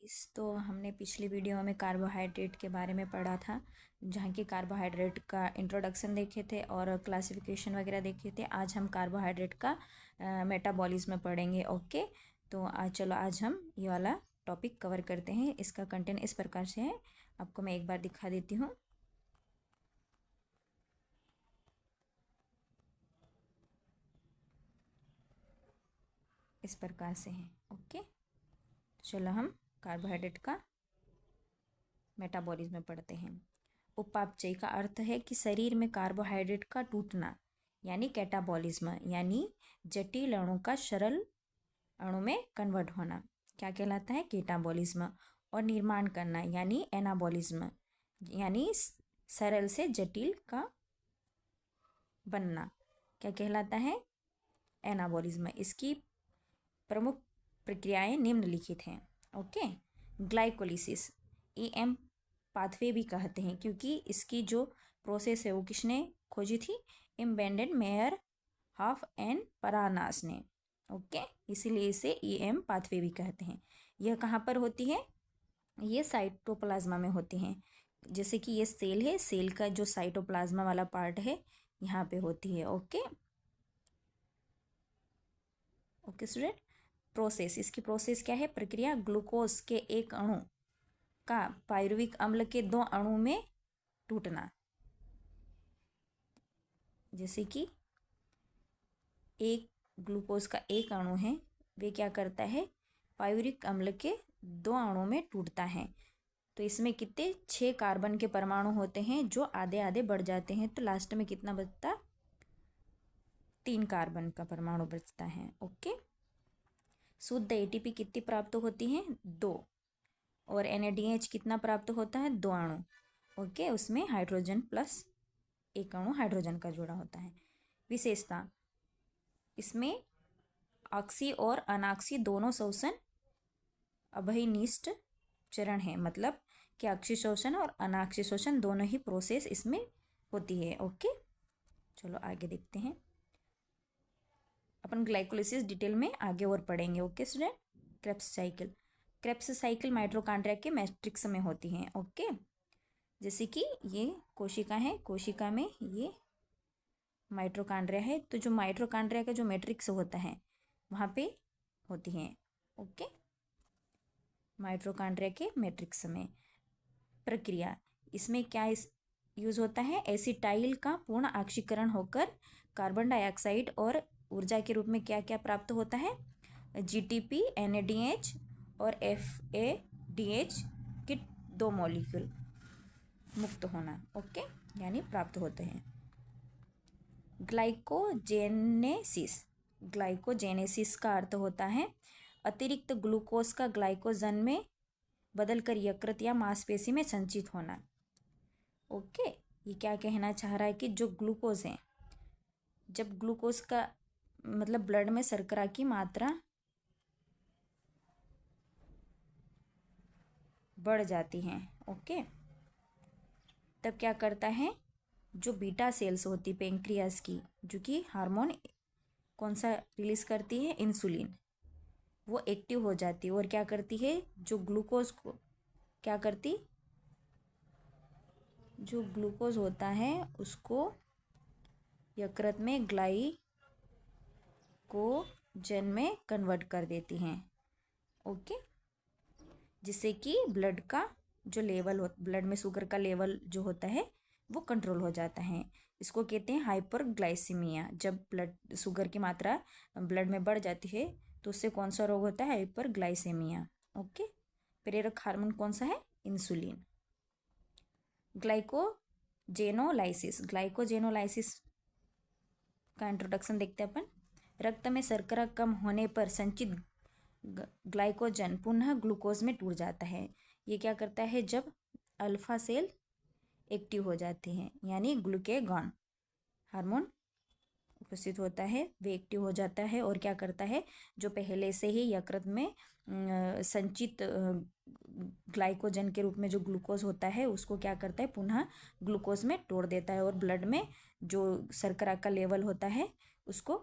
तो हमने पिछली वीडियो में कार्बोहाइड्रेट के बारे में पढ़ा था, जहाँ की कार्बोहाइड्रेट का इंट्रोडक्शन देखे थे और क्लासिफिकेशन वगैरह देखे थे। आज हम कार्बोहाइड्रेट का मेटाबॉलिज्म पढ़ेंगे। ओके, तो आज हम ये वाला टॉपिक कवर करते हैं। इसका कंटेंट इस प्रकार से है, आपको मैं एक बार दिखा देती हूँ। इस प्रकार से है। ओके, चलो हम कार्बोहाइड्रेट का मेटाबॉलिज्म पढ़ते हैं। उपापचय का अर्थ है कि शरीर में कार्बोहाइड्रेट का टूटना, यानी कैटाबॉलिज्म, यानी जटिल अणु का सरल अणु में कन्वर्ट होना क्या कहलाता है? कैटाबॉलिज्म। और निर्माण करना यानी एनाबॉलिज्म, यानी सरल से जटिल का बनना क्या कहलाता है? एनाबॉलिज्म। इसकी प्रमुख प्रक्रियाएं निम्नलिखित हैं। ओके, ग्लाइकोलिसिस, EM पाथवे भी कहते हैं, क्योंकि इसकी जो प्रोसेस है वो किसने खोजी थी? इम्बेंडेड मेयर हाफ एंड परानास ने। ओके, इसीलिए इसे EM पाथवे भी कहते हैं। यह कहाँ पर होती है? ये साइटोप्लाज्मा में होती हैं। जैसे कि ये सेल है, सेल का जो साइटोप्लाज्मा वाला पार्ट है यहाँ पे होती है। ओके ओके स्टूडेंट, प्रोसेस, इसकी प्रोसेस क्या है? प्रक्रिया, ग्लूकोज के एक अणु का पायरुविक अम्ल के 2 अणु में टूटना। जैसे कि एक ग्लूकोज का एक अणु है, वे क्या करता है? पायरुविक अम्ल के 2 अणु में टूटता है। तो इसमें कितने 6 कार्बन के परमाणु होते हैं जो आधे आधे बढ़ जाते हैं, तो लास्ट में कितना बचता? 3 कार्बन का परमाणु बचता है। ओके, शुद्ध ATP कितनी प्राप्त होती है? 2। और NADH कितना प्राप्त होता है? 2 अणु। ओके, उसमें हाइड्रोजन प्लस एक अणु हाइड्रोजन का जुड़ा होता है। विशेषता, इसमें ऑक्सी और अनाक्सी दोनों शोषण अभिनिष्ठ चरण है, मतलब कि अक्षी शोषण और अनाक्षी शोषण दोनों ही प्रोसेस इसमें होती है। ओके, चलो आगे देखते हैं। अपन ग्लाइकोलिसिस डिटेल में आगे और पढ़ेंगे। Okay student, Krebs cycle, Krebs cycle mitochondria के मैट्रिक्स में होती हैं। ओके, जैसे कि ये कोशिका है, कोशिका में ये माइटोकॉन्ड्रिया है, तो जो माइटोकॉन्ड्रिया का जो मैट्रिक्स होता है वहाँ पे होती हैं। ओके, माइटोकॉन्ड्रिया के मैट्रिक्स में प्रक्रिया, इसमें क्या यूज होता है? एसिटाइल का पूर्ण ऑक्सीकरण होकर कार्बन डाइऑक्साइड और ऊर्जा के रूप में क्या क्या प्राप्त होता है? GTP, NADH और FADH के 2 मॉलिक्यूल मुक्त होना। ओके, यानी प्राप्त होते हैं। ग्लाइकोजेनेसिस, ग्लाइकोजेनेसिस का अर्थ होता है अतिरिक्त ग्लूकोज का ग्लाइकोजन में बदलकर यकृत या मांसपेशी में संचित होना। ओके, ये क्या कहना चाह रहा है कि जो ग्लूकोज है, जब ग्लूकोज का मतलब ब्लड में शर्करा की मात्रा बढ़ जाती है, ओके, तब क्या करता है? जो बीटा सेल्स होती पेंक्रियास की, जो कि हार्मोन कौन सा रिलीज करती है? इंसुलिन, वो एक्टिव हो जाती है और क्या करती है? जो ग्लूकोज को क्या करती? जो ग्लूकोज होता है उसको यकृत में ग्लाइकोजन में कन्वर्ट कर देती हैं। ओके, जिससे कि ब्लड का जो लेवल हो, ब्लड में शुगर का लेवल जो होता है वो कंट्रोल हो जाता है। इसको कहते हैं हाइपरग्लाइसीमिया। जब ब्लड शुगर की मात्रा ब्लड में बढ़ जाती है तो उससे कौन सा रोग होता है? हाइपरग्लाइसेमिया। ओके, प्रेरक हार्मोन कौन सा है? इंसुलिन। ग्लाइकोजेनोलाइसिस, ग्लाइकोजेनोलाइसिस का इंट्रोडक्शन देखते हैं अपन। रक्त में शर्करा कम होने पर संचित ग्लाइकोजन पुनः ग्लूकोज में टूट जाता है। ये क्या करता है? जब अल्फा सेल एक्टिव हो जाते हैं, यानी ग्लूकेगॉन हार्मोन उपस्थित होता है, वे एक्टिव हो जाता है और क्या करता है? जो पहले से ही यकृत में संचित ग्लाइकोजन के रूप में जो ग्लूकोज होता है उसको क्या करता है? पुनः ग्लूकोज में तोड़ देता है और ब्लड में जो शर्करा का लेवल होता है उसको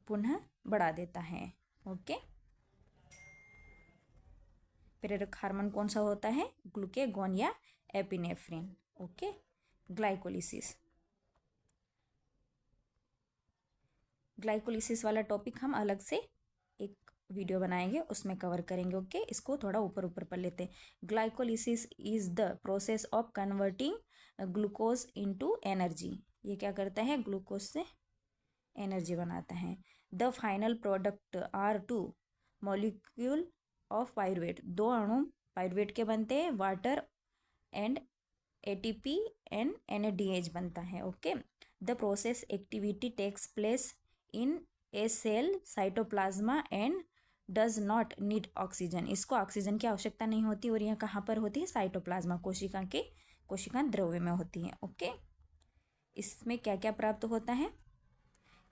पुनः बढ़ा देता है। ओके, प्रेरक हार्मोन कौन सा होता है? ग्लूकेगॉन या एपिनेफ्रिन। Okay, glycolysis. ग्लाइकोलिसिस वाला टॉपिक हम अलग से एक वीडियो बनाएंगे, उसमें कवर करेंगे। ओके, इसको थोड़ा ऊपर ऊपर पढ़ लेते हैं। Glycolysis is the process of converting glucose into energy. ये क्या करता है? ग्लूकोज से एनर्जी बनाता है। The final product are two molecule of pyruvate. 2 अणु पायरुवेट के बनते हैं, water and ATP and NADH बनता है। Okay, the process activity takes place in a cell cytoplasm and does not need oxygen. इसको ऑक्सीजन की आवश्यकता नहीं होती, और यह कहाँ पर होती है? साइटोप्लाज्मा, कोशिका द्रव्य में होती है। ओके, इसमें क्या क्या प्राप्त होता है?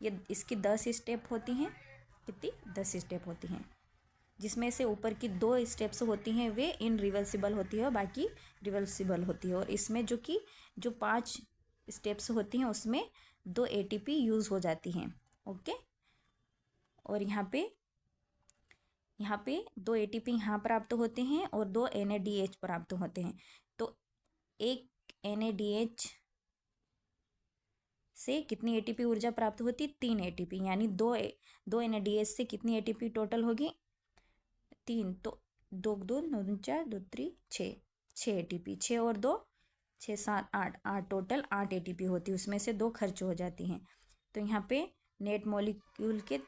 ये इसकी 10 स्टेप होती हैं। कितनी? 10 स्टेप होती हैं, जिसमें से ऊपर की 2 स्टेप्स होती हैं वे इनरिवर्सिबल होती है और बाकी रिवर्सिबल होती है। और इसमें जो 5 स्टेप्स होती हैं उसमें 2 ATP यूज़ हो जाती हैं। ओके, और यहाँ पे 2 ATP यहाँ प्राप्त होते हैं और 2 NADH प्राप्त होते हैं। तो एक NADH से कितनी ATP ऊर्जा प्राप्त होती? 3 ATP, यानी 2 NADH से कितनी ATP टोटल होगी? 3। तो 2 2 9 4 2 3 6 ATP। 6 और 2 6 7 8 टोटल 8 ATP होती है, उसमें से 2 खर्च हो जाती हैं। तो यहाँ पे नेट मॉलिक्यूल के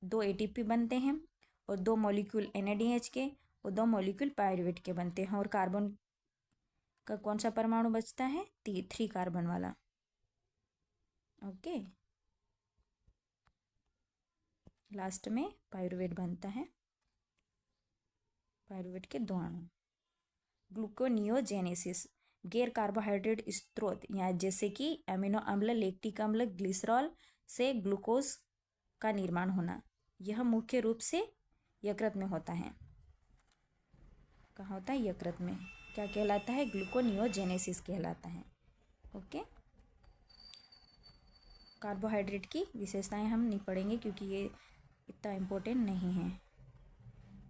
2 ATP बनते हैं और 2 मॉलिक्यूल NADH के और 2 मॉलिक्यूल पायरुवेट के बनते हैं। और कार्बन का कौन सा परमाणु बचता है? 3 कार्बन वाला। ओके, लास्ट में पायरुवेट बनता है, पायरुवेट के 2 अणु। ग्लूकोनियोजेनेसिस, गैर कार्बोहाइड्रेट स्रोत या जैसे कि अमीनो अम्ल, लैक्टिक अम्ल, ग्लिसरॉल से ग्लूकोज का निर्माण होना, यह मुख्य रूप से यकृत में होता है। कहाँ होता है? यकृत में। क्या कहलाता है? ग्लूकोनियोजेनेसिस कहलाता है। ओके, कार्बोहाइड्रेट की विशेषताएं हम नहीं पढ़ेंगे क्योंकि ये इतना इम्पोर्टेंट नहीं है।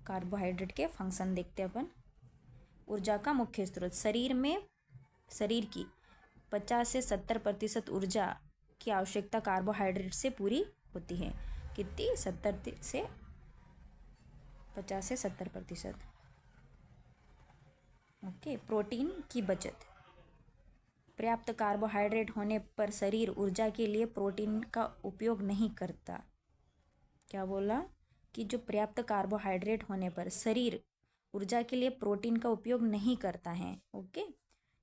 कार्बोहाइड्रेट के फंक्शन देखते हैं अपन। ऊर्जा का मुख्य स्रोत, शरीर की 50 से 70% ऊर्जा की आवश्यकता कार्बोहाइड्रेट से पूरी होती है। कितनी? 50 से 70%। ओके, प्रोटीन की बचत, पर्याप्त कार्बोहाइड्रेट होने पर शरीर ऊर्जा के लिए प्रोटीन का उपयोग नहीं करता। क्या बोला? कि जो पर्याप्त कार्बोहाइड्रेट होने पर शरीर ऊर्जा के लिए प्रोटीन का उपयोग नहीं करता है। ओके,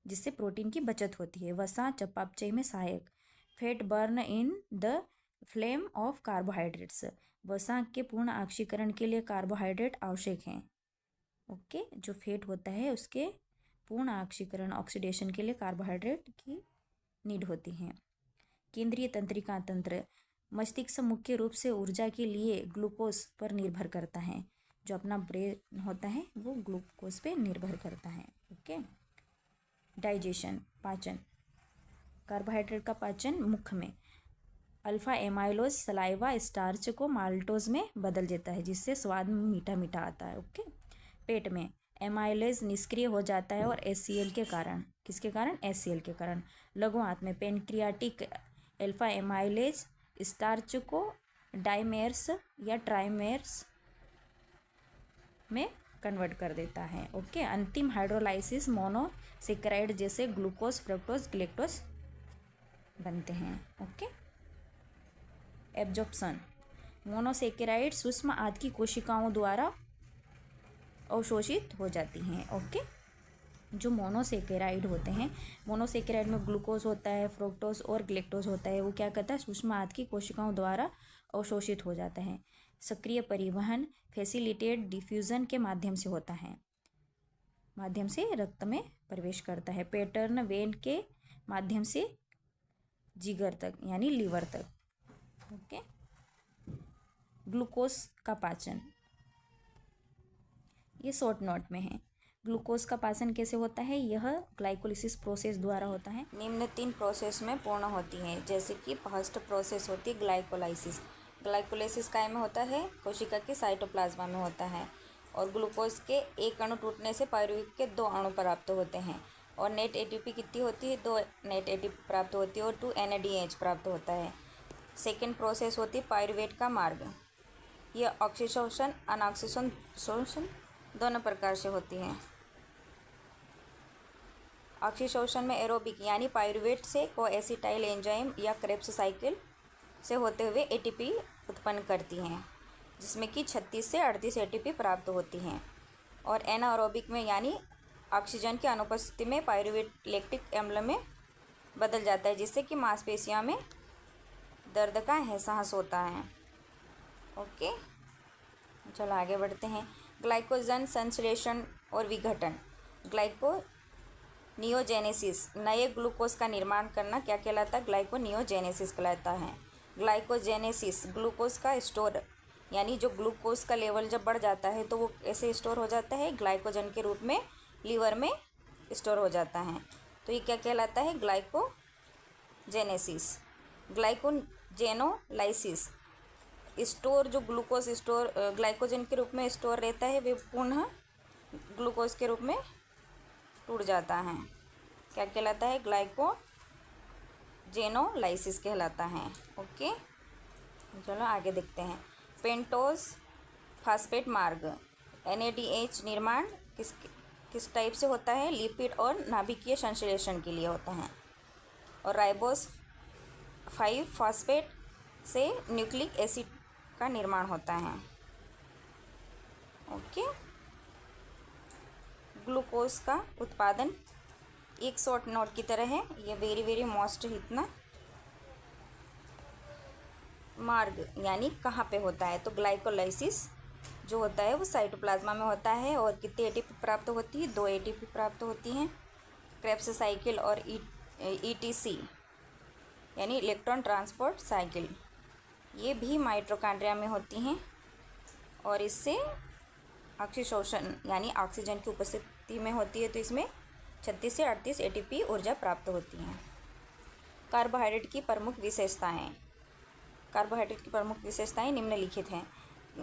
जिससे प्रोटीन की बचत होती है। वसा चयापचय में सहायक, fat burn in the flame of carbohydrates. वसा के पूर्ण ऑक्सीकरण के लिए कार्बोहाइड्रेट आवश्यक हैं। ओके, जो फैट होता है उसके पूर्ण ऑक्सीकरण, ऑक्सीडेशन के लिए कार्बोहाइड्रेट की नीड होती है। केंद्रीय तंत्रिका तंत्र, मस्तिष्क मुख्य रूप से ऊर्जा के लिए ग्लूकोज पर निर्भर करता है। जो अपना ब्रेन होता है वो ग्लूकोज पे निर्भर करता है। ओके, डाइजेशन, पाचन, कार्बोहाइड्रेट का पाचन मुख में अल्फा एमाइलोज सलाइवा स्टार्च को माल्टोज में बदल देता है, जिससे स्वाद मीठा मीठा आता है। ओके, पेट में एमाइलेज निष्क्रिय हो जाता है और HCl के कारण, किसके कारण? HCl के कारण। लघु आंत में पेनक्रियाटिक अल्फा एमाइलेज स्टार्च को डाइमेर्स या ट्राइमेर्स में कन्वर्ट कर देता है। ओके, अंतिम हाइड्रोलाइसिस मोनोसेकेराइड जैसे ग्लूकोज, फ्रक्टोज, गैलेक्टोज बनते हैं। ओके, एब्जॉर्प्शन, मोनोसेकेराइड सूक्ष्म आंत की कोशिकाओं द्वारा अवशोषित हो जाती हैं। ओके, जो मोनोसेकेराइड होते हैं, मोनोसेकेराइड में ग्लूकोज होता है, फ्रुक्टोज और गैलेक्टोज होता है, वो क्या करता है? सूक्ष्म आंत की कोशिकाओं द्वारा अवशोषित हो जाता है। सक्रिय परिवहन फैसिलिटेटेड डिफ्यूजन के माध्यम से होता है, माध्यम से रक्त में प्रवेश करता है। पैटर्न वेन के माध्यम से जिगर तक यानी लीवर तक। ओके, ग्लूकोज का पाचन, ये शॉर्ट नोट में है। ग्लूकोज का पाचन कैसे होता है? यह ग्लाइकोलिसिस प्रोसेस द्वारा होता है। निम्न 3 प्रोसेस में पूर्ण होती हैं, जैसे कि फर्स्ट प्रोसेस होती है ग्लाइकोलाइसिस। ग्लाइकोलाइसिस काय में होता है? कोशिका के साइटोप्लाज्मा में होता है। और ग्लूकोज के एक अणु टूटने से पायरुवेट के 2 अणु प्राप्त होते हैं और नेट एटीपी कितनी होती है, 2 नेट एटीपी प्राप्त होती है और 2 NADH प्राप्त होता है। सेकेंड प्रोसेस होती है पायरुवेट का मार्ग। यह ऑक्सीशोषण अनऑक्सीशोषण दोनों प्रकार से होती है। ऑक्सीशोषण में एरोबिक यानी पायरुवेट से कोएसिटाइल एंजाइम या क्रेब्स साइकिल से होते हुए एटीपी उत्पन्न करती हैं, जिसमें कि 36 से 38 एटीपी प्राप्त होती हैं। और एनारोबिक में यानी ऑक्सीजन की अनुपस्थिति में पायरुवेट लैक्टिक अम्ल में बदल जाता है, जिससे कि मांसपेशियों में दर्द का एहसास होता है। ओके, चलो आगे बढ़ते हैं। ग्लाइकोजन संश्लेषण और विघटन। ग्लाइकोनियोजेनेसिस, नए ग्लूकोज का निर्माण करना क्या कहलाता है, ग्लाइकोनियोजेनेसिस कहलाता है। ग्लाइकोजेनेसिस ग्लूकोज का स्टोर, यानी जो ग्लूकोज का लेवल जब बढ़ जाता है तो वो कैसे स्टोर हो जाता है, ग्लाइकोजन के रूप में लीवर में स्टोर हो जाता है। तो ये क्या कहलाता है, ग्लाइकोजेनेसिस। ग्लाइकोजेनोलाइसिस, स्टोर जो ग्लूकोज स्टोर ग्लाइकोजन के रूप में स्टोर रहता है वे पुनः ग्लूकोज के रूप में टूट जाता है। क्या कहलाता है, ग्लाइकोजेनोलाइसिस कहलाता है। ओके, चलो आगे देखते हैं। पेंटोज फास्फेट मार्ग। NADH निर्माण किस टाइप से होता है, लिपिड और नाभिकीय संश्लेषण के लिए होता है। और राइबोस 5 फास्फेट से न्यूक्लिक एसिड का निर्माण होता है। ओके, ग्लूकोज का उत्पादन एक शॉर्ट नोट की तरह है, ये वेरी मोस्ट इतना मार्ग यानी कहाँ पे होता है, तो ग्लाइकोलाइसिस जो होता है वो साइटोप्लाज्मा में होता है। और कितनी एटीपी प्राप्त होती है, 2 एटीपी प्राप्त होती हैं। क्रेब्स साइकिल और ETC यानी इलेक्ट्रॉन ट्रांसपोर्ट साइकिल, ये भी माइटोकॉन्ड्रिया में होती हैं और इससे ऑक्सीशोषण यानी ऑक्सीजन की उपस्थिति में होती है, तो इसमें 36 से 38 एटीपी ऊर्जा प्राप्त होती हैं। कार्बोहाइड्रेट की प्रमुख विशेषताएं। कार्बोहाइड्रेट की प्रमुख विशेषताएं निम्नलिखित हैं।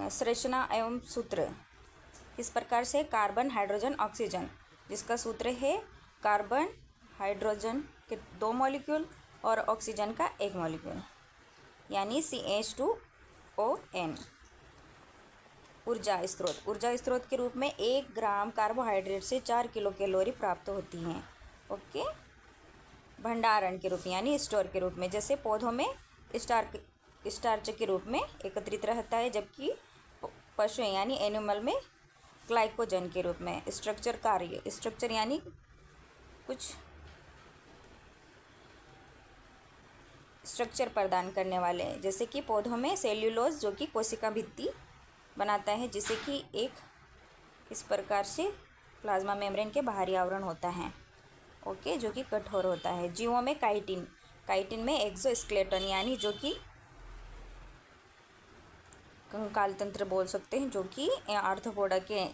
संरचना एवं सूत्र इस प्रकार से कार्बन हाइड्रोजन ऑक्सीजन, जिसका सूत्र है कार्बन हाइड्रोजन के 2 मॉलिक्यूल और ऑक्सीजन का 1 मॉलिक्यूल यानी CH2ON। ऊर्जा स्रोत के रूप में 1 ग्राम कार्बोहाइड्रेट से 4 किलो कैलोरी प्राप्त होती हैं। ओके, भंडारण के रूप यानी स्टोर के रूप में, जैसे पौधों में स्टार्च के रूप में एकत्रित रहता है, जबकि पशु यानी एनिमल में ग्लाइकोजन के रूप में। स्ट्रक्चर कार्य, स्ट्रक्चर यानी कुछ स्ट्रक्चर प्रदान करने वाले, जैसे कि पौधों में सेल्यूलोज जो कि कोशिका भित्ति बनाता है, जिसे कि एक इस प्रकार से प्लाज्मा मेम्ब्रेन के बाहरी आवरण होता है। ओके, जो कि कठोर होता है। जीवों में काइटिन में एक्सोस्केलेटन यानी जो कि कंकाल तंत्र बोल सकते हैं, जो कि आर्थ्रोपोडा के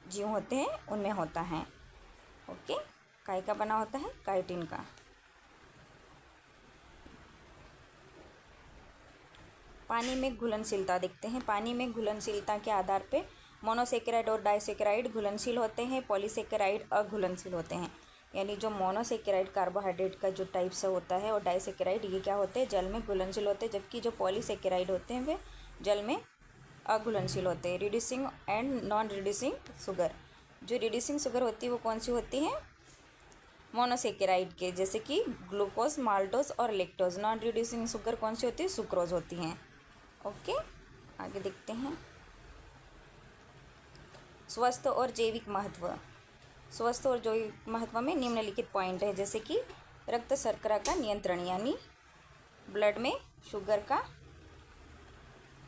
जीव होते हैं उनमें होता है। ओके, काय का बना होता है, काइटिन का। पानी में घुलनशीलता देखते हैं। पानी में घुलनशीलता के आधार पे मोनोसेकेराइड और डाइसेकेराइड घुलनशील होते हैं, पॉलीसेकेराइड अघुलनशील होते हैं। यानी जो मोनोसेकेराइड कार्बोहाइड्रेट का जो टाइप से होता है और डाइसेकेराइड ये क्या होते हैं, जल में घुलनशील होते हैं, जबकि जो पॉलीसेकेराइड होते हैं वे जल में अघुलनशील होते हैं। Reducing and non reducing sugar. जो रिड्यूसिंग शुगर होती है वो कौन सी होती है, मोनोसेकेराइड के, जैसे कि ग्लूकोज, माल्टोज और लैक्टोज। नॉन रिड्यूसिंग शुगर कौन सी होती है, सुक्रोज होती हैं। ओके, आगे देखते हैं। स्वस्थ और जैविक महत्व। स्वस्थ और जैविक महत्व में निम्नलिखित पॉइंट है, जैसे कि रक्त शर्करा का नियंत्रण यानी ब्लड में शुगर का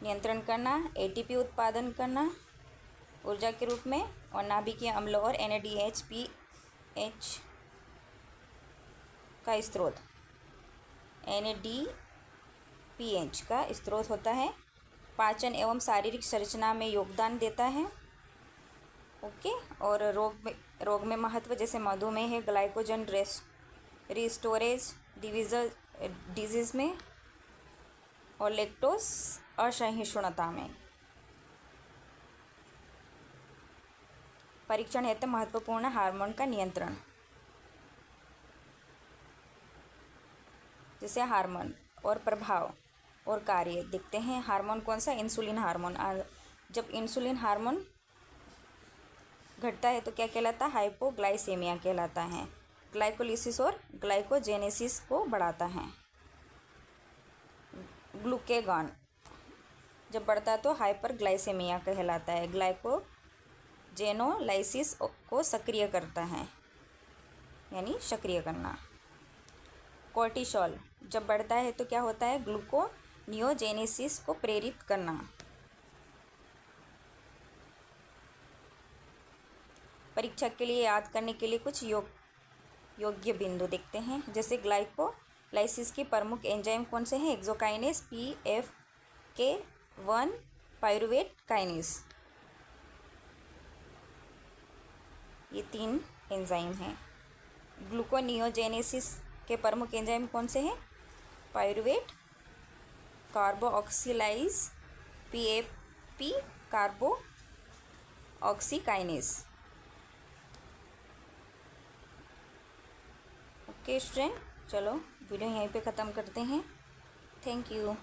नियंत्रण करना, एटीपी उत्पादन करना ऊर्जा के रूप में, और नाभिकीय अम्ल और NADH का स्रोत NADPH का स्रोत होता है। पाचन एवं शारीरिक संरचना में योगदान देता है। ओके, और रोग में महत्व, जैसे मधुमेह है, ग्लाइकोजन रिस्टोरेज डिजीज में, और लैक्टोज असहिष्णुता में। परीक्षण हेतु महत्वपूर्ण हार्मोन का नियंत्रण। जैसे हार्मोन और प्रभाव और कार्य देखते हैं। हार्मोन कौन सा? Insulin hormone. जब इंसुलिन हार्मोन घटता है तो क्या कहलाता है? हाइपोग्लाइसेमिया कहलाता है। ग्लाइकोलिसिस और ग्लाइकोजेनेसिस को बढ़ाता है। ग्लूकेगॉन जब बढ़ता है तो हाइपरग्लाइसेमिया कहलाता है। ग्लाइकोजेनोलाइसिस को सक्रिय करता है, यानी सक्रिय करना। कोर्टिसोल जब बढ़ता है तो क्या होता है? ग्लूकोनियोजेनेसिस को प्रेरित करना। परीक्षा के लिए याद करने के लिए कुछ योग्य बिंदु देखते हैं। जैसे ग्लाइकोलाइसिस की प्रमुख एंजाइम कौन से हैं? एक्सोकाइनेस, PFK1, पाइरूवेट काइनेस, ये 3 एंजाइम हैं। ग्लूकोनियोजेनेसिस के प्रमुख एंजाइम कौन से हैं? Pyruvate, carboxylase, PAP, carboxykinase. Okay student, चलो वीडियो यहीं पे ख़त्म करते हैं। Thank you.